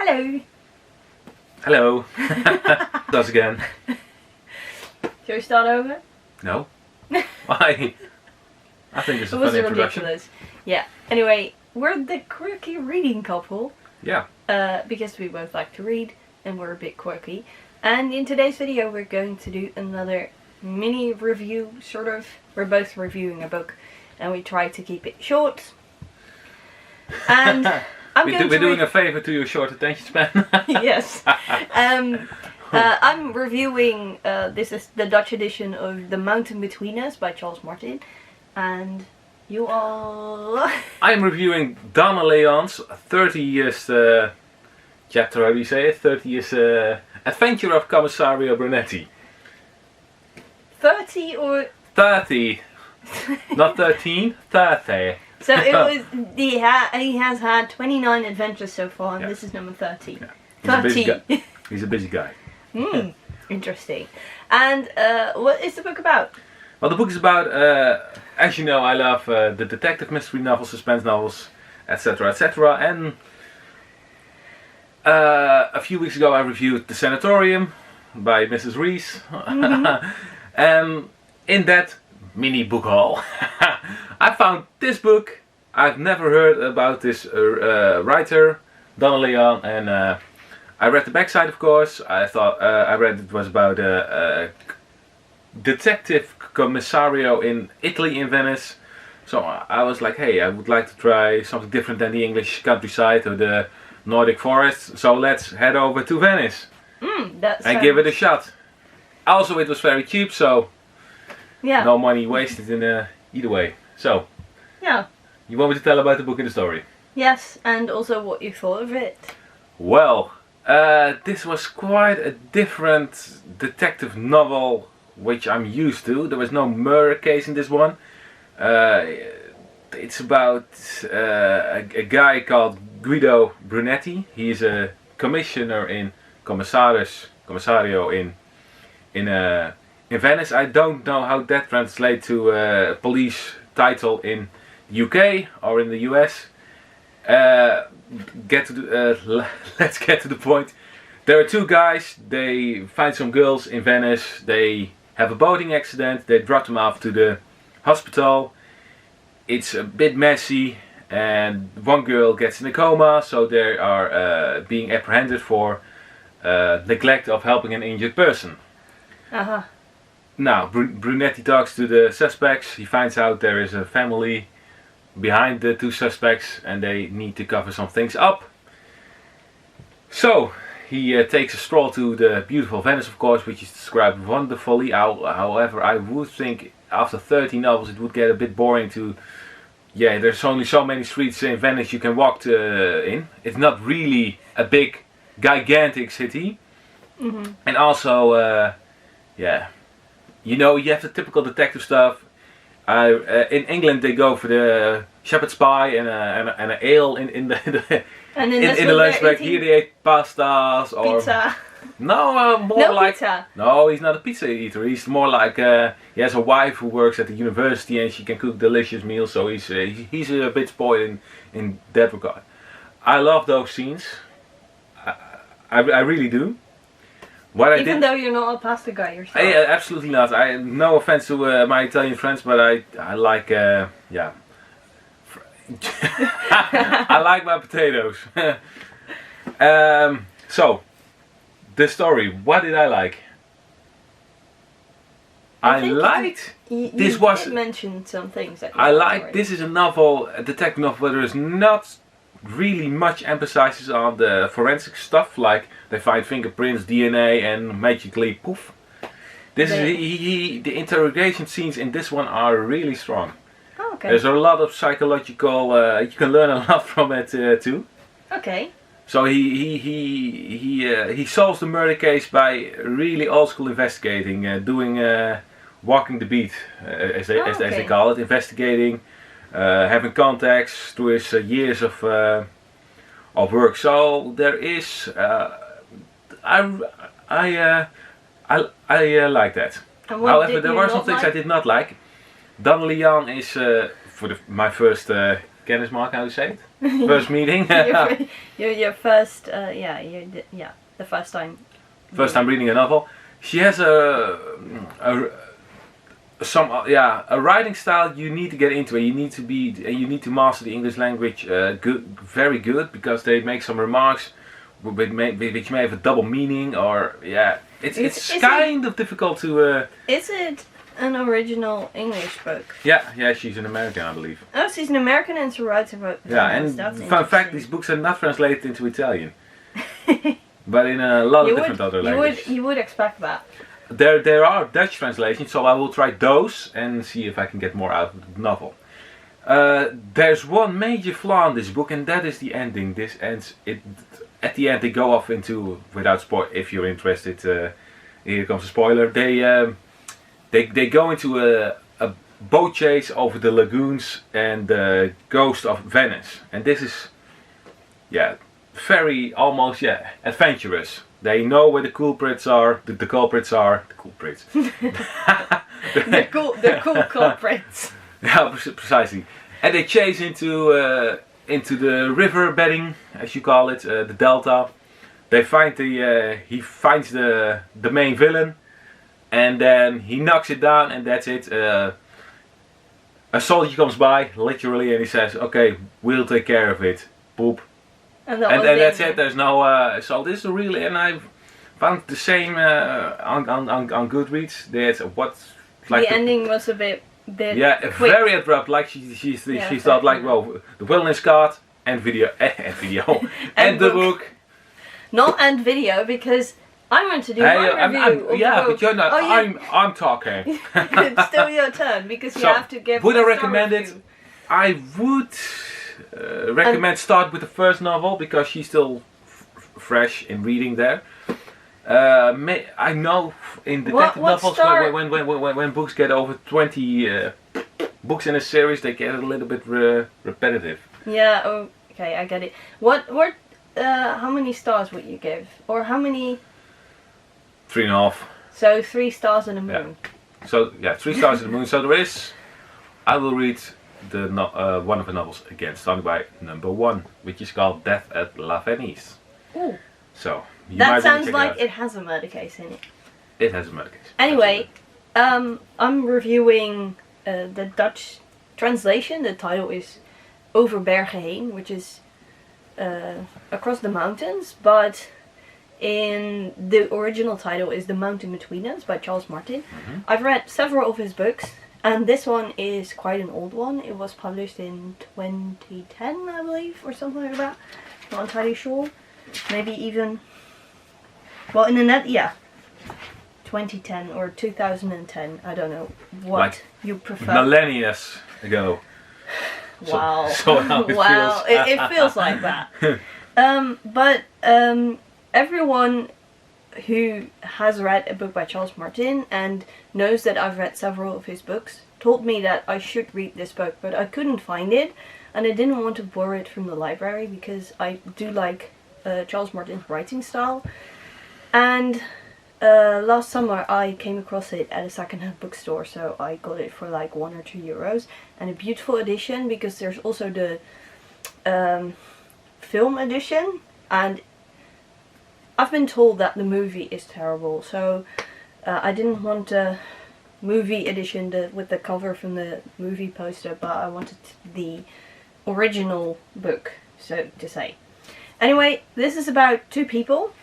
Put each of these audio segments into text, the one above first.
Hello. Hello. Us again. Shall we start over? No. Why? I think it's a It was fun introduction. ridiculous. Yeah. Anyway, we're the quirky reading couple. Yeah. Because we both like to read and we're a bit quirky. And in today's video we're going to do another mini review, sort of. We're both reviewing a book and we try to keep it short. And we're doing a favor to your short attention span. Yes. I'm reviewing, this is the Dutch edition of The Mountain Between Us by Charles Martin. And you all... I'm reviewing Donna Leon's 30 years chapter, how do you say it? 30 years adventure of Commissario Brunetti. 30 or... 30. Not 13, 30. So it was, he has had 29 adventures so far and Yeah. this is number 30. Yeah. 30. He's a busy guy. Interesting. And what is the book about? Well, the book is about, as you know, I love the detective mystery novels, suspense novels, etc., etc. And a few weeks ago I reviewed The Sanatorium by Mrs. Rees. And in that mini book haul, I found this book. I've never heard about this writer, Donna Leon, and I read the backside, of course. I thought I read it was about a detective commissario in Italy, in Venice. So I was like, hey, I would like to try something different than the English countryside or the Nordic forest. So let's head over to Venice and give it a shot. Also, it was very cheap, so yeah, no money wasted in either way. So yeah, you want me to tell about the book and the story? yes, and also what you thought of it. Well, this was quite a different detective novel which I'm used to. There was no murder case in this one. It's about a guy called Guido Brunetti. He's a commissioner in Commissario in Venice. I don't know how that translates to a police title in the UK or in the US. Let's get to the point. There are two guys. They find some girls in Venice. They have a boating accident. They drop them off to the hospital. It's a bit messy, and one girl gets in a coma, so they are being apprehended for neglect of helping an injured person. Now, Brunetti talks to the suspects. He finds out there is a family behind the two suspects and they need to cover some things up. So he takes a stroll to the beautiful Venice, of course, which is described wonderfully. However, I would think after 30 novels it would get a bit boring to... Yeah, there's only so many streets in Venice you can walk in. It's not really a big, gigantic city. And also, yeah, you know, you have the typical detective stuff. In England they go for the shepherd's pie and an ale in the lunch break. Here they ate pastas or pizza. No, more no like pizza. No, he's not a pizza eater. He's more like he has a wife who works at the university and she can cook delicious meals. So he's a bit spoiled in that regard. I love those scenes. I really do. Even though you're not a pasta guy yourself. Yeah, absolutely not. No offense to my Italian friends, but I like yeah. I like my potatoes. So the story. What did I like? I liked. You did mention some things that I like. This is a novel, a detective novel, where there is not really much emphasis on the forensic stuff, like they find fingerprints, DNA, and magically poof. This is the interrogation scenes in this one are really strong. Oh, okay. There's a lot of psychological. You can learn a lot from it too. Okay. So he solves the murder case by really old school investigating, doing walking the beat, as they call it, investigating. Having contacts through his years of work. So there is, I like that. However, there were some things I did not like. Donna Leon is, for my first kennismaking, how do you say it? first meeting. your first, the first time. First time reading a novel. She has a writing style you need to get into it. You need to master the English language very good, because they make some remarks which may have a double meaning, or it's kind of difficult to. Is it an original English book? Yeah, she's an American, I believe. Oh, she's an American and she writes about. Yeah, and fun fact, these books are not translated into Italian, but in a lot of different other languages. You would expect that. There are Dutch translations, so I will try those and see if I can get more out of the novel. There's one major flaw in this book, and that is the ending. This ends at the end. They go off into, without spoil, if you're interested, here comes a spoiler. They go into a boat chase over the lagoons and the ghost of Venice, and this is very almost adventurous. They know where the culprits are. The culprits are the culprits. the cool culprits. Yeah, precisely. And they chase into the river bedding, as you call it, the delta. They find he finds the main villain, and then he knocks it down, and that's it. A soldier comes by, literally, and he says, "Okay, we'll take care of it." Boop. And that's it. There's no. So this is really, and I've found the same on Goodreads. There's the ending was a bit quick. Very abrupt. Like she thought, like, well, the villain is caught, and video, and the book. Not end video, because I want to do my review. But you're not. I'm talking. It's still your turn, because you have to give. Would I recommend it? I would. Recommend start with the first novel, because she's still fresh in reading there. I know in detective novels when books get over 20 books in a series, they get a little bit repetitive. Yeah. Okay, I get it. How many stars would you give, or how many? 3.5. So 3 stars in the moon. Yeah. So 3 stars in the moon. So there is. I will read one of the novels again, starting by number 1, which is called Death at La Venice. Ooh. So that sounds like it has a murder case in it. It has a murder case. Anyway, I'm reviewing the Dutch translation. The title is Over Bergen heen, which is across the mountains, but in the original title is The Mountain Between Us by Charles Martin. I've read several of his books. And this one is quite an old one. It was published in 2010, I believe, or something like that. Not entirely sure. Maybe even... Well, in the net, 2010 or 2010. I don't know what like you prefer. Millennia ago. Wow. So how it wow, feels. it feels like that. But everyone who has read a book by Charles Martin and knows that I've read several of his books told me that I should read this book, but I couldn't find it, and I didn't want to borrow it from the library because I do like Charles Martin's writing style. And last summer I came across it at a secondhand bookstore, so I got it for like 1 or 2 euros, and a beautiful edition, because there's also the film edition, and I've been told that the movie is terrible, so I didn't want a movie edition with the cover from the movie poster, but I wanted the original book, so to say. Anyway, this is about 2 people,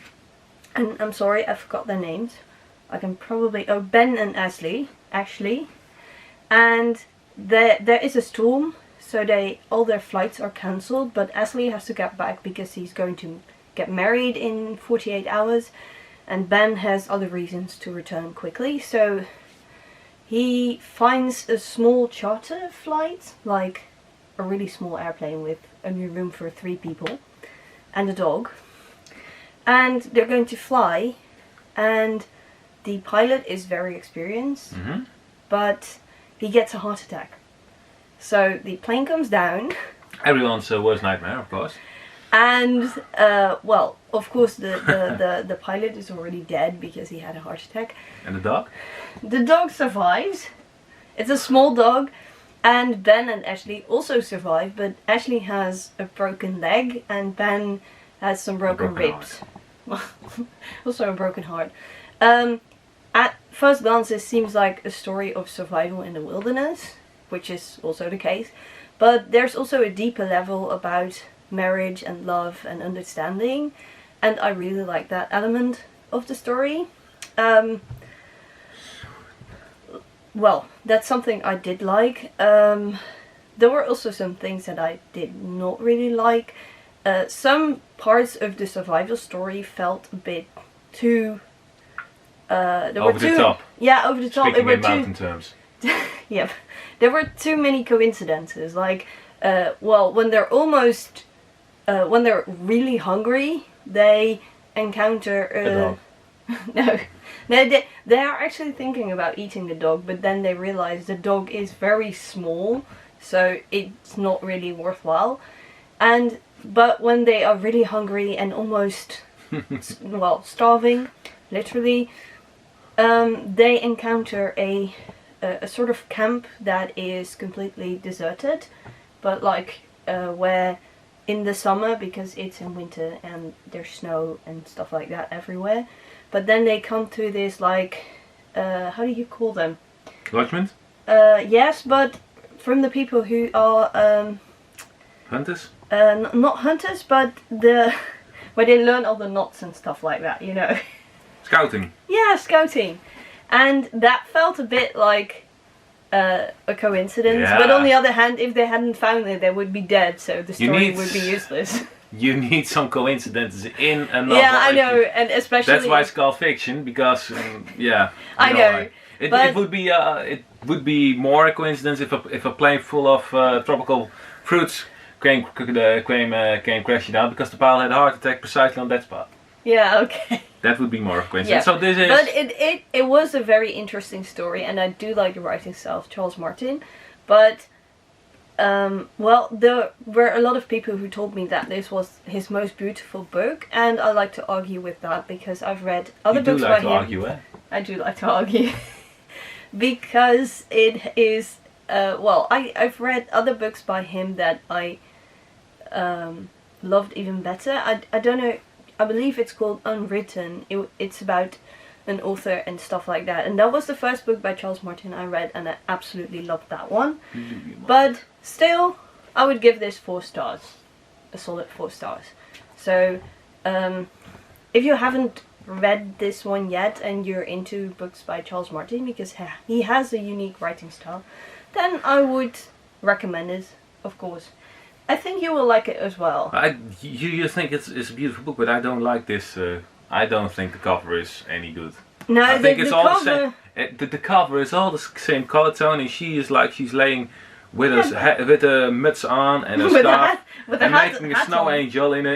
and I'm sorry, I forgot their names. I can probably... Oh, Ben and Ashley. And there is a storm, so all their flights are cancelled, but Ashley has to get back because he's going to get married in 48 hours, and Ben has other reasons to return quickly, so he finds a small charter flight, like a really small airplane with only room for 3 people and a dog, and they're going to fly, and the pilot is very experienced, but he gets a heart attack. So the plane comes down. Everyone's worst nightmare, of course. And, well, of course the pilot is already dead because he had a heart attack. And the dog? The dog survives. It's a small dog. And Ben and Ashley also survive, but Ashley has a broken leg and Ben has some broken ribs. Also a broken heart. At first glance this seems like a story of survival in the wilderness, which is also the case. But there's also a deeper level about marriage and love and understanding. And I really like that element of the story. Well, that's something I did like. There were also some things that I did not really like. Some parts of the survival story felt a bit too... over the top. Yeah, over the top. Speaking in mountain terms. Yeah, there were too many coincidences. Like, well, when they're almost... when they're really hungry, they encounter... a dog. No, they are actually thinking about eating the dog, but then they realize the dog is very small, so it's not really worthwhile. But when they are really hungry and almost, well, starving, literally, they encounter a sort of camp that is completely deserted, but like where in the summer, because it's in winter and there's snow and stuff like that everywhere. But then they come to this, like, how do you call them? Lodgement? Yes, but from the people who are... Hunters? Not hunters, but where they learn all the knots and stuff like that, you know. Scouting? Yeah, scouting. And that felt a bit like a coincidence. Yeah. But on the other hand, if they hadn't found it, they would be dead, so the story would be useless. You need some coincidences in and not. Yeah, I know, and especially... That's why it's called fiction, because, yeah. I know. It would be more a coincidence if a plane full of tropical fruits came crashing down, because the pilot had a heart attack precisely on that spot. Yeah, okay. That would be more of a coincidence. Yeah. So this is... But it was a very interesting story, and I do like the writing style of Charles Martin, but... well, there were a lot of people who told me that this was his most beautiful book, and I like to argue with that because I've read other books by him. You do like to argue, eh? I do like to argue. Because it is, well, I've read other books by him that I loved even better. I don't know, I believe it's called Unwritten. It's about an author and stuff like that, and that was the first book by Charles Martin I read, and I absolutely loved that one. But still, I would give this 4 stars, a solid 4 stars. So if you haven't read this one yet and you're into books by Charles Martin, because he has a unique writing style, then I would recommend it, of course. I think you will like it as well. You think it's a beautiful book, but I don't like this. I don't think the cover is any good. No, I think it's all cover... the same. The cover is all the same color tone, and she is like she's laying with a mitts on and a scarf and making a snow angel in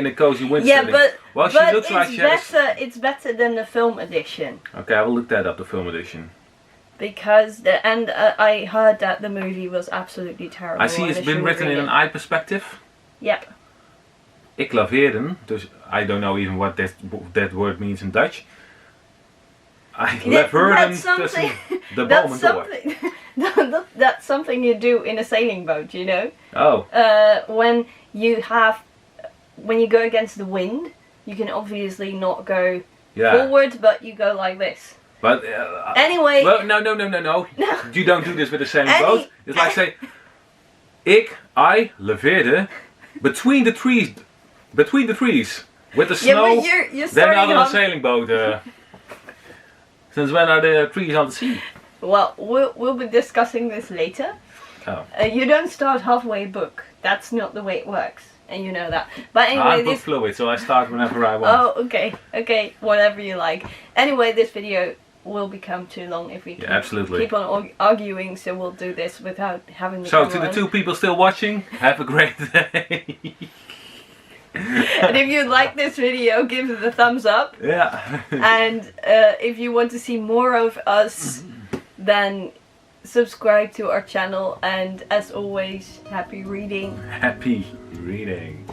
a cozy winter setting. Well, she looks like she has... it's better than the film edition. Okay, I will look that up, the film edition. Because I heard that the movie was absolutely terrible. I see it's been written in an eye perspective. Yep. Ik laveerde, dus I don't know even what that word means in Dutch. I laveerde tussen de bomen door. That's something you do in a sailing boat, you know. Oh. When you go against the wind, you can obviously not go forward, but you go like this. But anyway. Well, no. You don't do this with a sailing boat. It's like say, I laveerde between the trees with the snow. Yeah, but you're they're not on a sailing boat. Since when are the trees on the sea? Well, we'll be discussing this later. Oh. You don't start halfway a book. That's not the way it works, and you know that. But anyway, I'm book fluid, so I start whenever I want. Oh, okay, whatever you like. Anyway, this video will become too long if we keep on arguing, so we'll do this without having the camera to the on. 2 people still watching, have a great day. And if you like this video, give it a thumbs up. Yeah. And if you want to see more of us, then subscribe to our channel. And as always, happy reading. Happy reading.